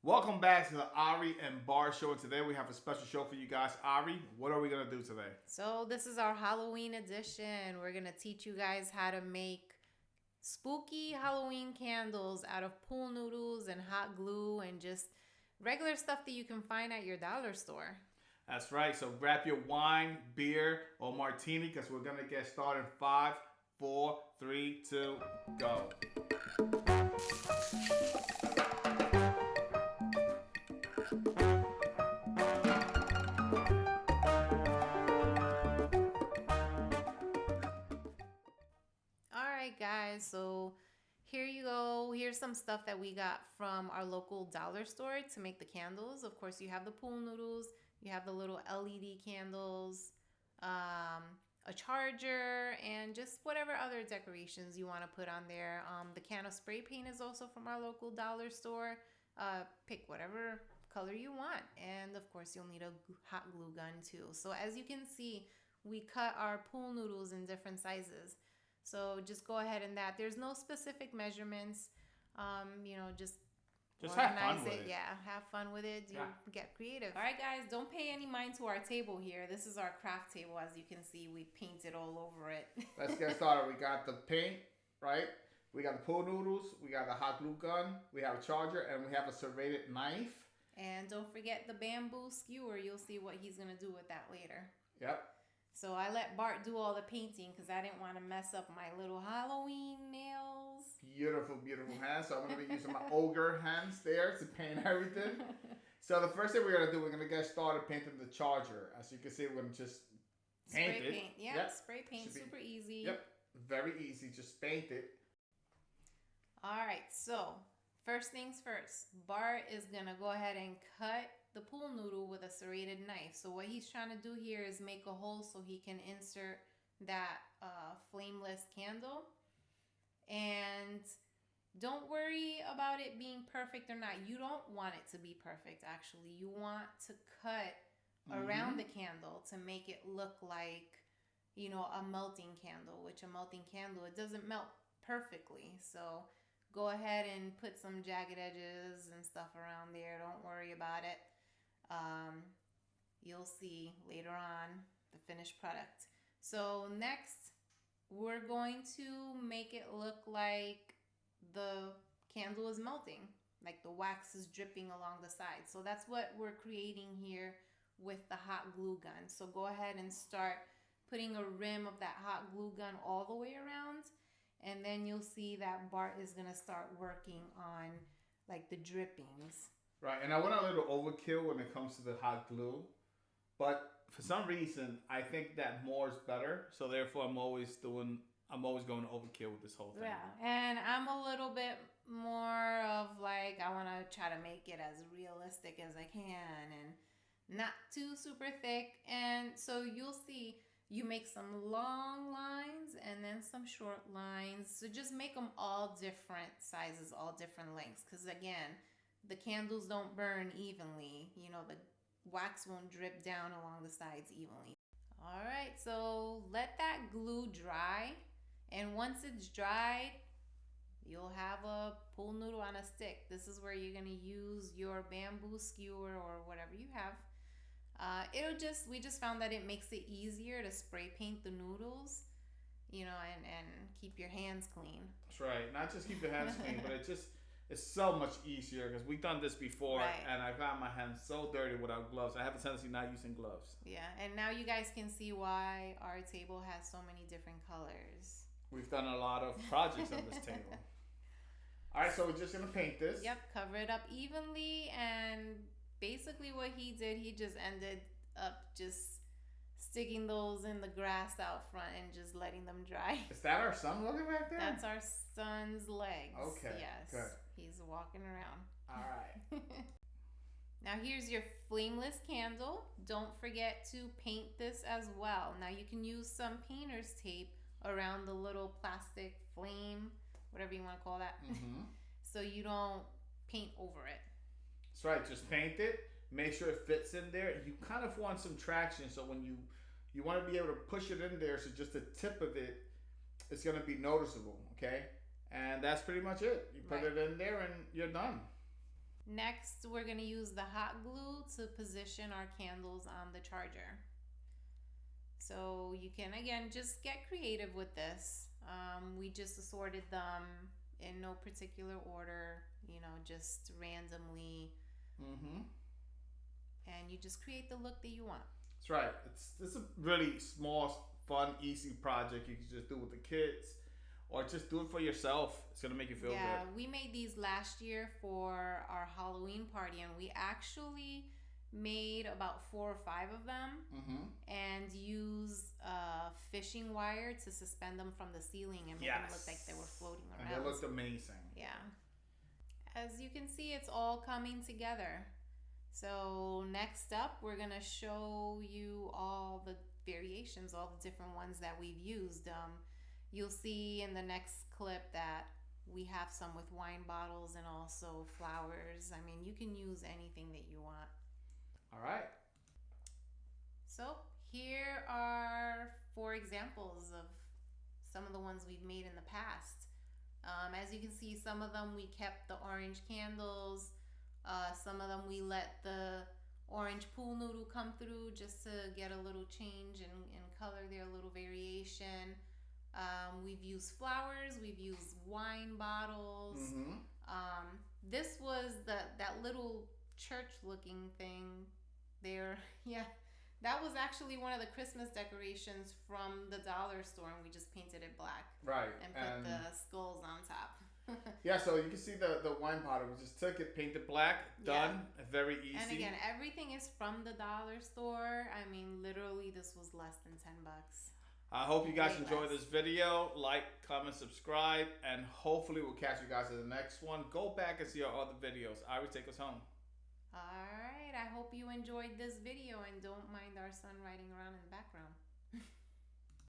Welcome back to the Ari and Bar Show. And today we have a special show for you guys. Ari, what are we going to do today? So this is our Halloween edition. We're going to teach you guys how to make spooky Halloween candles out of pool noodles and hot glue and just regular stuff that you can find at your dollar store. That's right. So grab your wine, beer, or martini because we're going to get started in 5, 4, 3, 2, go. Alright guys, so here you go. Here's some stuff that we got from our local dollar store to make the candles. Of course, you have the pool noodles, you have the little LED candles, a charger, and just whatever other decorations you want to put on there. The can of spray paint is also from our local dollar store. Pick whatever color you want, and of course you'll need a hot glue gun too. So as you can see, we cut our pool noodles in different sizes. So just go ahead and that. There's no specific measurements. Just have fun organize with it. it. Yeah, have fun with it. Yeah. Get creative. All right, guys, don't pay any mind to our table here. This is our craft table. As you can see, we painted all over it. Let's get started. We got the paint, right? We got the pool noodles. We got the hot glue gun. We have a charger, and we have a serrated knife. And don't forget the bamboo skewer. You'll see what he's going to do with that later. Yep. So I let Bart do all the painting because I didn't want to mess up my little Halloween nails. Beautiful, beautiful hands. So I'm going to be using my ogre hands there to paint everything. So the first thing we're going to do, we're going to get started painting the charger. As you can see, we're going to just paint spray it. Paint. Yeah, yep. Spray paint, super easy. Yep, very easy. Just paint it. All right, so first things first, Bart is going to go ahead and cut the pool noodle with a serrated knife. So what he's trying to do here is make a hole so he can insert that flameless candle. And don't worry about it being perfect or not. You don't want it to be perfect, actually. You want to cut around the candle to make it look like, a melting candle, which a melting candle, it doesn't melt perfectly. So go ahead and put some jagged edges and stuff around there. Don't worry about it. You'll see later on the finished product. So next, we're going to make it look like the candle is melting, like the wax is dripping along the side. So that's what we're creating here with the hot glue gun. So go ahead and start putting a rim of that hot glue gun all the way around, and then you'll see that Bart is gonna start working on like the drippings. Right, and I went a little overkill when it comes to the hot glue, but for some reason I think that more is better. So therefore, I'm always going overkill with this whole thing. Yeah, and I'm a little bit more of like I want to try to make it as realistic as I can and not too super thick. And so you'll see. You make some long lines and then some short lines. So just make them all different sizes, all different lengths. Because again, the candles don't burn evenly. The wax won't drip down along the sides evenly. All right, so let that glue dry. And once it's dried, you'll have a pool noodle on a stick. This is where you're going to use your bamboo skewer or whatever you have. We just found that it makes it easier to spray paint the noodles, and keep your hands clean. That's right. Not just keep your hands clean, but it's so much easier because we've done this before, right. And I got my hands so dirty without gloves. I have a tendency not using gloves. Yeah, and now you guys can see why our table has so many different colors. We've done a lot of projects on this table. All right, so we're just going to paint this. Yep, cover it up evenly, and basically what he did, he just ended up just sticking those in the grass out front and just letting them dry. Is that our son looking back there? That's our son's legs. Okay, yes, good. He's walking around. All right. Now here's your flameless candle. Don't forget to paint this as well. Now you can use some painter's tape around the little plastic flame, whatever you want to call that, so you don't paint over it. That's right. Just paint it. Make sure it fits in there. You kind of want some traction, so when you want to be able to push it in there, so just the tip of it is going to be noticeable. Okay, and that's pretty much it. You put it in there, and you're done. Next, we're going to use the hot glue to position our candles on the charger. So you can, again, just get creative with this. We just assorted them in no particular order, you know, just randomly. And you just create the look that you want. That's right. It's a really small, fun, easy project you can just do with the kids. Or just do it for yourself. It's going to make you feel good. Yeah, we made these last year for our Halloween party, and we actually made about 4 or 5 of them and used fishing wire to suspend them from the ceiling and make them look like they were floating around. And they looked amazing. Yeah. As you can see, it's all coming together. So next up, we're going to show you all the variations, all the different ones that we've used. You'll see in the next clip that we have some with wine bottles and also flowers. I mean, you can use anything that you want. All right. So here are 4 examples of some of the ones we've made in the past. As you can see, some of them we kept the orange candles. Some of them we let the orange pool noodle come through just to get a little change in color there, a little variation. We've used flowers. We've used wine bottles. This was that little church-looking thing there. Yeah, that was actually one of the Christmas decorations from the dollar store, and we just painted it black. Right. And put the skulls on top. Yeah, so you can see the wine bottle. We just took it, painted black, done. Yeah. Very easy. And again, everything is from the dollar store. I mean, literally, this was less than $10. I hope you guys enjoyed this video. Like, comment, subscribe, and hopefully we'll catch you guys in the next one. Go back and see our other videos. Iris, take us home. All right. I hope you enjoyed this video and don't mind our son riding around in the background.